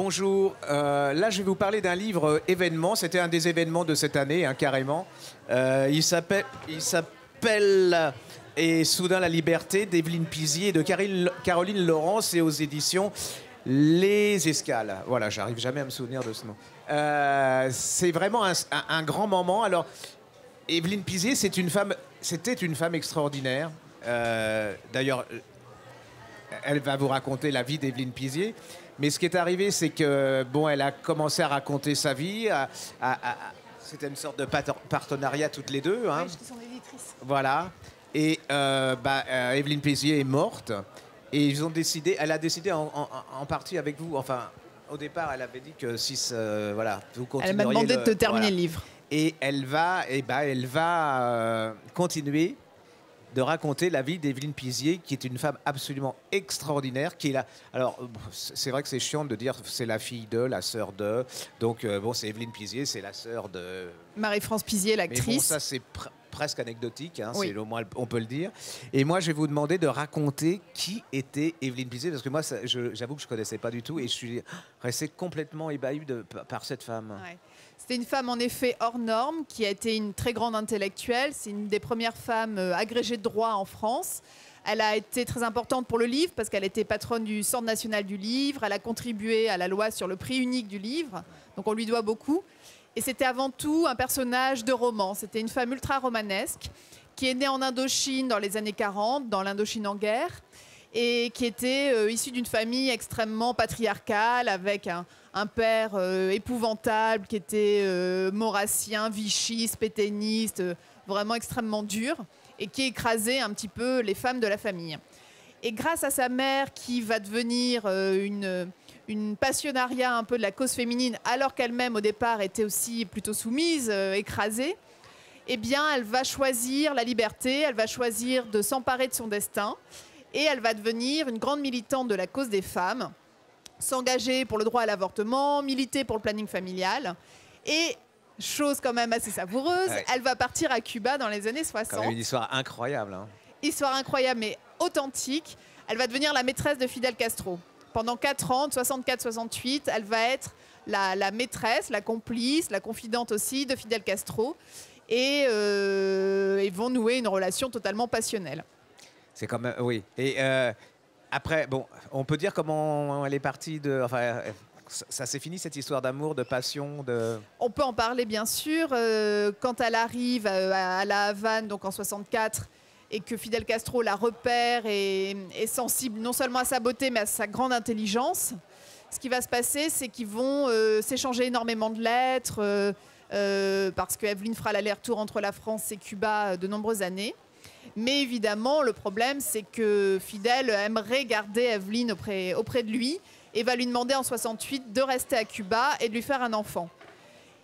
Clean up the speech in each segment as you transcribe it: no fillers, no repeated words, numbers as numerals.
Bonjour, là je vais vous parler d'un livre événement, c'était un des événements de cette année, hein, carrément. Il s'appelle Et soudain la liberté d'Evelyne Pizier et de Caroline Laurence et aux éditions Les Escales. Voilà, j'arrive jamais à me souvenir de ce nom. C'est vraiment un grand moment. Alors, Evelyne Pizier, c'était une femme extraordinaire. D'ailleurs, elle va vous raconter la vie d'Evelyne Pizier. Mais ce qui est arrivé, c'est que bon, elle a commencé à raconter sa vie. C'était une sorte de partenariat toutes les deux. Hein. Oui, je suis son éditrice. Voilà. Et Evelyne Pizier est morte. Et ils ont décidé. Elle a décidé en partie avec vous. Enfin, au départ, elle avait dit que si voilà, vous continueriez. Elle m'a demandé de terminer le livre. Et elle va continuer de raconter la vie d'Evelyne Pizier, qui est une femme absolument extraordinaire, qui est là. Alors, c'est vrai que c'est chiant de dire c'est la fille de, la sœur de. Donc, bon, c'est Evelyne Pizier, c'est la sœur de Marie-France Pizier, l'actrice. Mais bon, ça, c'est presque anecdotique, hein, oui. au moins on peut le dire. Et moi, je vais vous demander de raconter qui était Evelyne Pizier, parce que moi, j'avoue que je ne connaissais pas du tout, et je suis resté complètement ébahi par cette femme. Ouais. C'était une femme en effet hors norme, qui a été une très grande intellectuelle. C'est une des premières femmes agrégées de droit en France. Elle a été très importante pour le livre parce qu'elle était patronne du Centre national du livre. Elle a contribué à la loi sur le prix unique du livre. Donc on lui doit beaucoup. Et c'était avant tout un personnage de roman. C'était une femme ultra romanesque qui est née en Indochine dans les années 40, dans l'Indochine en guerre, et qui était issue d'une famille extrêmement patriarcale avec un père épouvantable qui était maurassien, vichiste, pétainiste, vraiment extrêmement dur, et qui écrasait un petit peu les femmes de la famille. Et grâce à sa mère qui va devenir une passionnariat un peu de la cause féminine, alors qu'elle-même au départ était aussi plutôt soumise, écrasée, eh bien elle va choisir la liberté, elle va choisir de s'emparer de son destin, et elle va devenir une grande militante de la cause des femmes, s'engager pour le droit à l'avortement, militer pour le planning familial. Et, chose quand même assez savoureuse, ouais. Elle va partir à Cuba dans les années 60. Quand même une histoire incroyable. Hein. Histoire incroyable mais authentique. Elle va devenir la maîtresse de Fidel Castro. Pendant 4 ans, de 64-68, elle va être la maîtresse, la complice, la confidente aussi de Fidel Castro. Et ils vont nouer une relation totalement passionnelle. C'est quand même... Oui. Et... Après, bon, on peut dire comment elle est partie de... Enfin, ça s'est fini cette histoire d'amour, de passion, de... On peut en parler, bien sûr. Quand elle arrive à La Havane, donc en 64, et que Fidel Castro la repère et est sensible non seulement à sa beauté, mais à sa grande intelligence, ce qui va se passer, c'est qu'ils vont s'échanger énormément de lettres, parce qu'Evelyne fera l'aller-retour entre la France et Cuba de nombreuses années. Mais évidemment, le problème, c'est que Fidel aimerait garder Evelyne auprès de lui et va lui demander en 68 de rester à Cuba et de lui faire un enfant.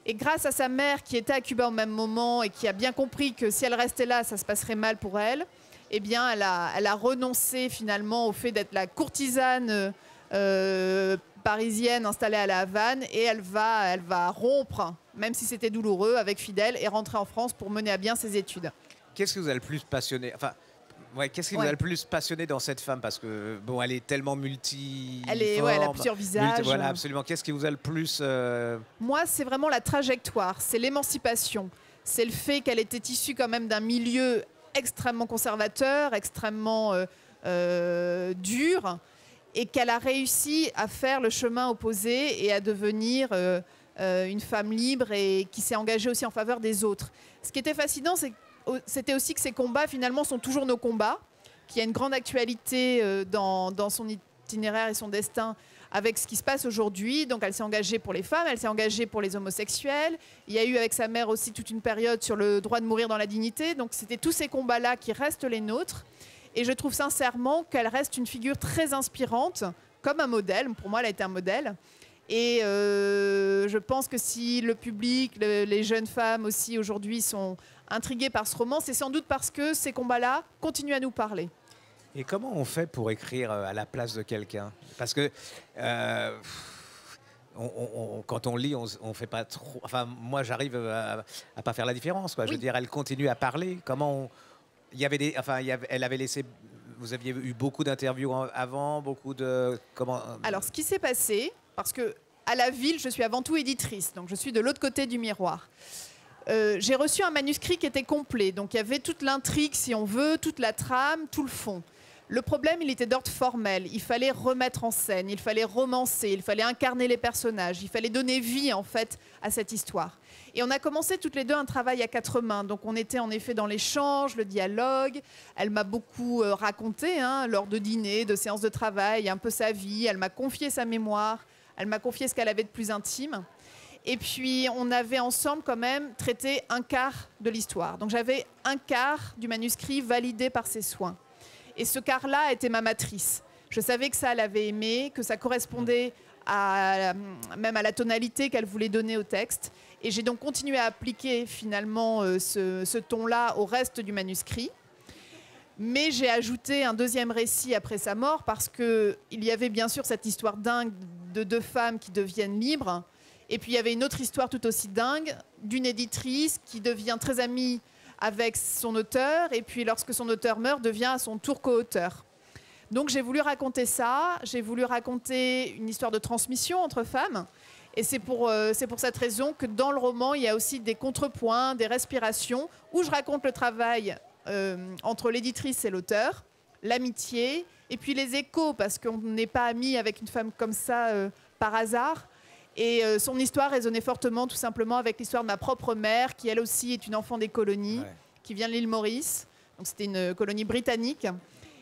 Et grâce à sa mère qui était à Cuba au même moment et qui a bien compris que si elle restait là, ça se passerait mal pour elle, eh bien, elle a renoncé finalement au fait d'être la courtisane parisienne installée à La Havane, et elle va rompre, même si c'était douloureux, avec Fidel et rentrer en France pour mener à bien ses études. Qu'est-ce qui vous a le plus passionné? Enfin, ouais, qu'est-ce qui vous a le plus passionné dans cette femme? Parce que bon, elle est tellement multiforme. Elle a plusieurs visages. Voilà, absolument. Qu'est-ce qui vous a le plus Moi, c'est vraiment la trajectoire, c'est l'émancipation, c'est le fait qu'elle était issue quand même d'un milieu extrêmement conservateur, extrêmement dur, et qu'elle a réussi à faire le chemin opposé et à devenir une femme libre et qui s'est engagée aussi en faveur des autres. Ce qui était fascinant, c'était aussi que ces combats, finalement, sont toujours nos combats, qu'il y a une grande actualité dans son itinéraire et son destin avec ce qui se passe aujourd'hui. Donc, elle s'est engagée pour les femmes, elle s'est engagée pour les homosexuels. Il y a eu avec sa mère aussi toute une période sur le droit de mourir dans la dignité. Donc, c'était tous ces combats-là qui restent les nôtres. Et je trouve sincèrement qu'elle reste une figure très inspirante, comme un modèle. Pour moi, elle a été un modèle. Et je pense que si le public, les jeunes femmes aussi aujourd'hui sont intriguées par ce roman, c'est sans doute parce que ces combats-là continuent à nous parler. Et comment on fait pour écrire à la place de quelqu'un? Parce que quand on lit, on fait pas trop... Enfin, moi, j'arrive à pas faire la différence, quoi. Oui. Je veux dire, elle continue à parler. Comment il y avait des... Enfin, elle avait laissé... Vous aviez eu beaucoup d'interviews avant, beaucoup de... Comment... Alors, ce qui s'est passé... Parce que à la ville, je suis avant tout éditrice. Donc je suis de l'autre côté du miroir. J'ai reçu un manuscrit qui était complet. Donc il y avait toute l'intrigue, si on veut, toute la trame, tout le fond. Le problème, il était d'ordre formel. Il fallait remettre en scène, il fallait romancer, il fallait incarner les personnages, il fallait donner vie, en fait, à cette histoire. Et on a commencé toutes les deux un travail à 4 mains. Donc on était en effet dans l'échange, le dialogue. Elle m'a beaucoup raconté, lors de dîners, de séances de travail, un peu sa vie. Elle m'a confié sa mémoire, elle m'a confié ce qu'elle avait de plus intime. Et puis, on avait ensemble quand même traité un quart de l'histoire. Donc j'avais un quart du manuscrit validé par ses soins. Et ce quart-là était ma matrice. Je savais que ça, elle avait aimé, que ça correspondait même à la tonalité qu'elle voulait donner au texte. Et j'ai donc continué à appliquer finalement ce ton-là au reste du manuscrit. Mais j'ai ajouté un deuxième récit après sa mort parce qu'il y avait bien sûr cette histoire dingue de 2 femmes qui deviennent libres. Et puis il y avait une autre histoire tout aussi dingue d'une éditrice qui devient très amie avec son auteur, et puis lorsque son auteur meurt, devient à son tour co-auteur. Donc j'ai voulu raconter ça, j'ai voulu raconter une histoire de transmission entre femmes, et c'est pour cette raison que dans le roman, il y a aussi des contrepoints, des respirations, où je raconte le travail entre l'éditrice et l'auteur, l'amitié, et puis les échos, parce qu'on n'est pas amis avec une femme comme ça par hasard. Et son histoire résonnait fortement, tout simplement, avec l'histoire de ma propre mère, qui elle aussi est une enfant des colonies, qui vient de l'île Maurice. Donc c'était une colonie britannique,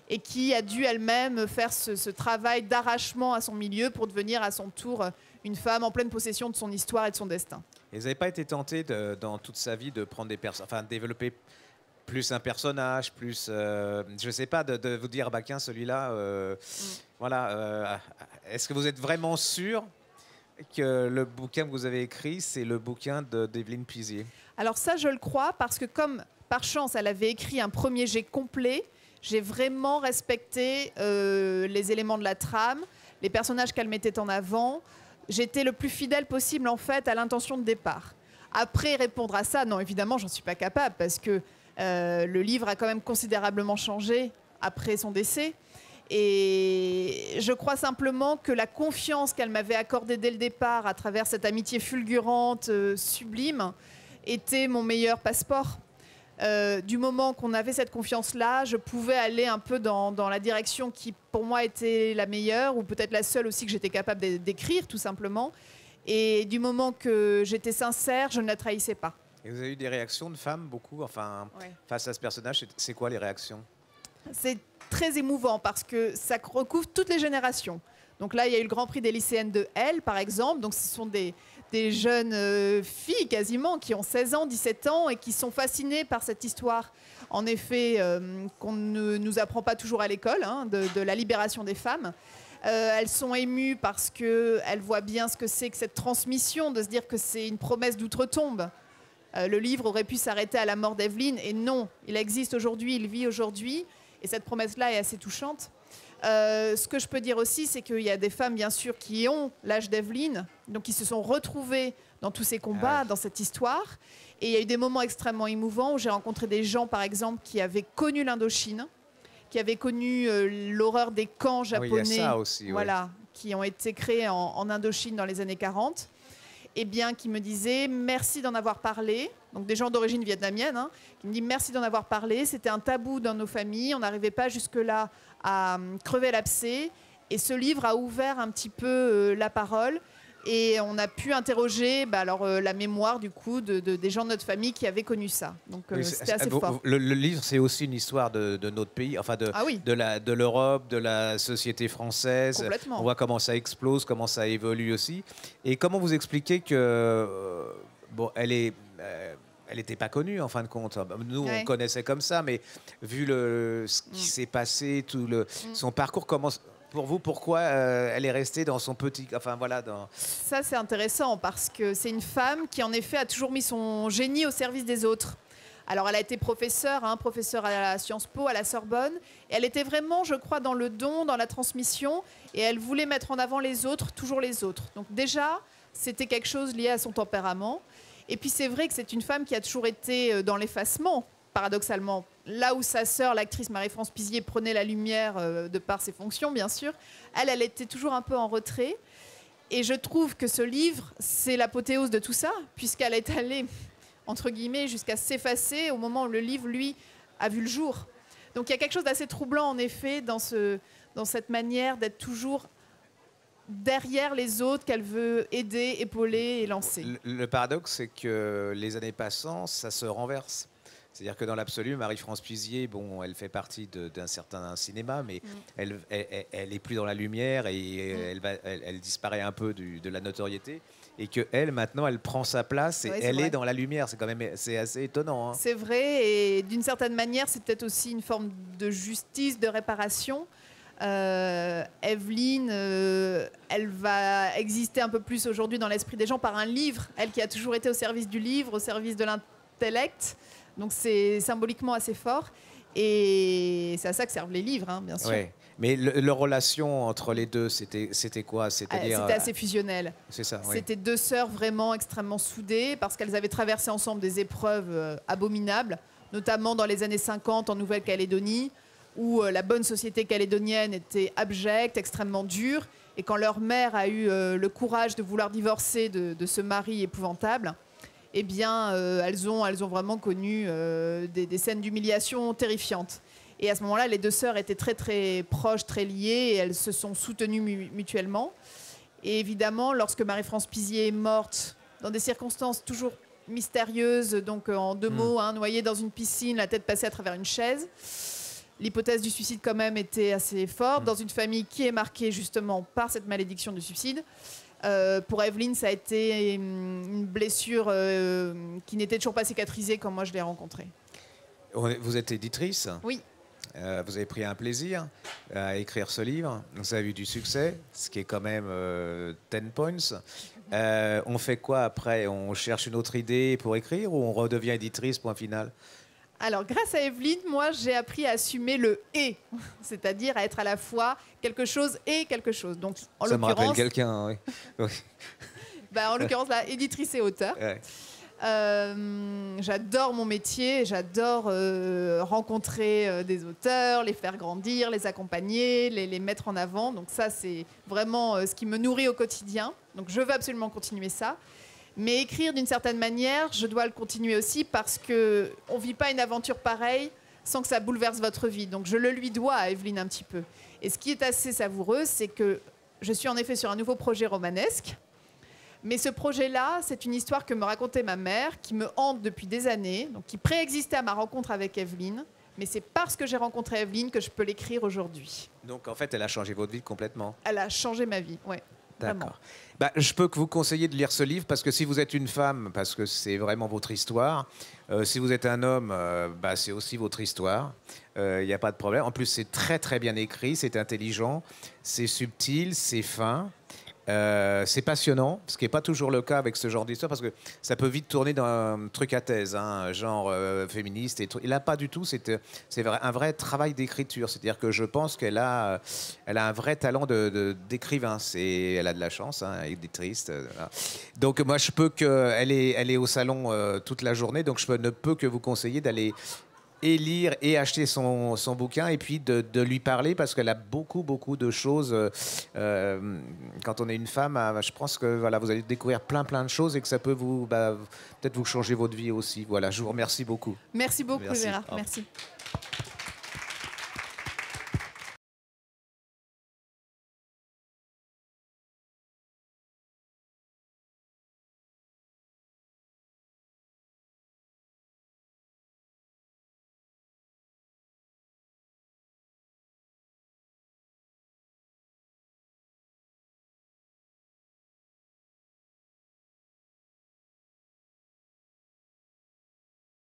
et qui a dû elle-même faire ce travail d'arrachement à son milieu pour devenir à son tour une femme en pleine possession de son histoire et de son destin. Et vous n'avez pas été tenté dans toute sa vie de prendre des personnes, enfin de développer plus un personnage, plus, je sais pas, de vous dire, bah tiens, celui-là, voilà. Est-ce que vous êtes vraiment sûr que le bouquin que vous avez écrit, c'est le bouquin d'Evelyne Pizier? Alors ça, je le crois, parce que comme par chance, elle avait écrit un premier jet complet, j'ai vraiment respecté les éléments de la trame, les personnages qu'elle mettait en avant. J'étais le plus fidèle possible, en fait, à l'intention de départ. Après, répondre à ça, non, évidemment, j'en suis pas capable, parce que le livre a quand même considérablement changé après son décès. Et je crois simplement que la confiance qu'elle m'avait accordée dès le départ à travers cette amitié fulgurante, sublime, était mon meilleur passeport. Du moment qu'on avait cette confiance-là, je pouvais aller un peu dans la direction qui, pour moi, était la meilleure, ou peut-être la seule aussi que j'étais capable d'écrire, tout simplement. Et du moment que j'étais sincère, je ne la trahissais pas. Et vous avez eu des réactions de femmes, beaucoup, enfin, face à ce personnage, c'est quoi les réactions? C'est très émouvant parce que ça recouvre toutes les générations. Donc là, il y a eu le Grand Prix des lycéennes de L, par exemple. Donc ce sont des jeunes filles quasiment qui ont 16 ans, 17 ans et qui sont fascinées par cette histoire, en effet, qu'on ne nous apprend pas toujours à l'école, de la libération des femmes. Elles sont émues parce qu'elles voient bien ce que c'est que cette transmission, de se dire que c'est une promesse d'outre-tombe. Le livre aurait pu s'arrêter à la mort d'Evelyne, et non, il existe aujourd'hui, il vit aujourd'hui. Et cette promesse-là est assez touchante. Ce que je peux dire aussi, c'est qu'il y a des femmes, bien sûr, qui ont l'âge d'Evelyne, donc qui se sont retrouvées dans tous ces combats, dans cette histoire. Et il y a eu des moments extrêmement émouvants où j'ai rencontré des gens, par exemple, qui avaient connu l'Indochine, qui avaient connu l'horreur des camps japonais, oui, il y a ça aussi, voilà, qui ont été créés en Indochine dans les années 40. Et bien, qui me disaient merci d'en avoir parlé. Donc des gens d'origine vietnamienne, qui me disent merci d'en avoir parlé. C'était un tabou dans nos familles. On n'arrivait pas jusque-là à crever l'abcès. Et ce livre a ouvert un petit peu la parole. Et on a pu interroger la mémoire du coup des gens de notre famille qui avaient connu ça. Donc c'était assez fort. Le livre, c'est aussi une histoire de notre pays, enfin de l'Europe, de la société française. Complètement. On voit comment ça explose, comment ça évolue aussi. Et comment vous expliquez que elle n'était pas connue en fin de compte. Nous, on connaissait comme ça, mais vu ce qui s'est passé, son parcours, pour vous, pourquoi elle est restée dans son petit... Enfin, voilà, Ça, c'est intéressant parce que c'est une femme qui, en effet, a toujours mis son génie au service des autres. Alors, elle a été professeure à la Sciences Po, à la Sorbonne. Et elle était vraiment, je crois, dans le don, dans la transmission. Et elle voulait mettre en avant les autres, toujours les autres. Donc déjà, c'était quelque chose lié à son tempérament. Et puis, c'est vrai que c'est une femme qui a toujours été dans l'effacement, paradoxalement. Là où sa sœur, l'actrice Marie-France Pizier, prenait la lumière de par ses fonctions, bien sûr, elle était toujours un peu en retrait. Et je trouve que ce livre, c'est l'apothéose de tout ça, puisqu'elle est allée, entre guillemets, jusqu'à s'effacer au moment où le livre, lui, a vu le jour. Donc il y a quelque chose d'assez troublant, en effet, dans cette manière d'être toujours derrière les autres qu'elle veut aider, épauler et lancer. Le paradoxe, c'est que les années passant, ça se renverse. C'est-à-dire que dans l'absolu, Marie-France Puisier, bon, elle fait partie d'un certain cinéma, mais elle est plus dans la lumière et elle disparaît un peu de la notoriété. Et que elle, maintenant, elle prend sa place et elle est dans la lumière. C'est assez étonnant. Hein. C'est vrai, et d'une certaine manière, c'est peut-être aussi une forme de justice, de réparation. Evelyne, elle va exister un peu plus aujourd'hui dans l'esprit des gens par un livre. Elle qui a toujours été au service du livre, au service de l'intellect. Donc c'est symboliquement assez fort. Et c'est à ça que servent les livres, hein, bien sûr. Ouais. Mais leur relation entre les deux, c'était quoi? C'était assez fusionnel. C'est ça, oui. C'était deux sœurs vraiment extrêmement soudées parce qu'elles avaient traversé ensemble des épreuves abominables, notamment dans les années 50 en Nouvelle-Calédonie, où la bonne société calédonienne était abjecte, extrêmement dure. Et quand leur mère a eu le courage de vouloir divorcer de ce mari épouvantable, eh bien, elles ont vraiment connu des scènes d'humiliation terrifiantes. Et à ce moment-là, les deux sœurs étaient très, très proches, très liées, et elles se sont soutenues mutuellement. Et évidemment, lorsque Marie-France Puisier est morte, dans des circonstances toujours mystérieuses, donc en deux mots, hein, noyée dans une piscine, la tête passée à travers une chaise, l'hypothèse du suicide quand même était assez forte, dans une famille qui est marquée justement par cette malédiction du suicide. Pour Evelyne, ça a été une blessure qui n'était toujours pas cicatrisée quand moi je l'ai rencontrée. Vous êtes éditrice? Oui. Vous avez pris un plaisir à écrire ce livre. Vous avez eu du succès, ce qui est quand même 10 points. On fait quoi après? On cherche une autre idée pour écrire ou on redevient éditrice, point final? Alors, grâce à Evelyne, moi, j'ai appris à assumer le « et », c'est-à-dire à être à la fois quelque chose et quelque chose. Donc, ça me rappelle quelqu'un, oui. En l'occurrence, là, éditrice et auteur. Ouais. J'adore mon métier, j'adore rencontrer des auteurs, les faire grandir, les accompagner, les mettre en avant. Donc ça, c'est vraiment ce qui me nourrit au quotidien. Donc je veux absolument continuer ça. Mais écrire d'une certaine manière, je dois le continuer aussi parce qu'on ne vit pas une aventure pareille sans que ça bouleverse votre vie. Donc je le lui dois à Evelyne un petit peu. Et ce qui est assez savoureux, c'est que je suis en effet sur un nouveau projet romanesque. Mais ce projet-là, c'est une histoire que me racontait ma mère, qui me hante depuis des années, donc qui préexistait à ma rencontre avec Evelyne. Mais c'est parce que j'ai rencontré Evelyne que je peux l'écrire aujourd'hui. Donc en fait, elle a changé votre vie complètement. Elle a changé ma vie, oui. D'accord. Je peux que vous conseiller de lire ce livre parce que si vous êtes une femme, parce que c'est vraiment votre histoire. Si vous êtes un homme, c'est aussi votre histoire. Il n'y a pas de problème. En plus, c'est très très bien écrit, c'est intelligent, c'est subtil, c'est fin. C'est passionnant, ce qui n'est pas toujours le cas avec ce genre d'histoire, parce que ça peut vite tourner dans un truc à thèse, hein, genre féministe. Et là, pas du tout. C'est un vrai travail d'écriture. C'est-à-dire que je pense qu'elle a un vrai talent d'écrivain. Elle a de la chance, hein, éditrice. Voilà. Donc moi, elle est au salon toute la journée, donc je ne peux que vous conseiller d'aller et lire et acheter son bouquin et puis de lui parler parce qu'elle a beaucoup de choses. Quand on est une femme, je pense que voilà, vous allez découvrir plein de choses et que ça peut peut-être vous changer votre vie aussi. Voilà, je vous remercie beaucoup. Merci beaucoup, Gérard. Merci.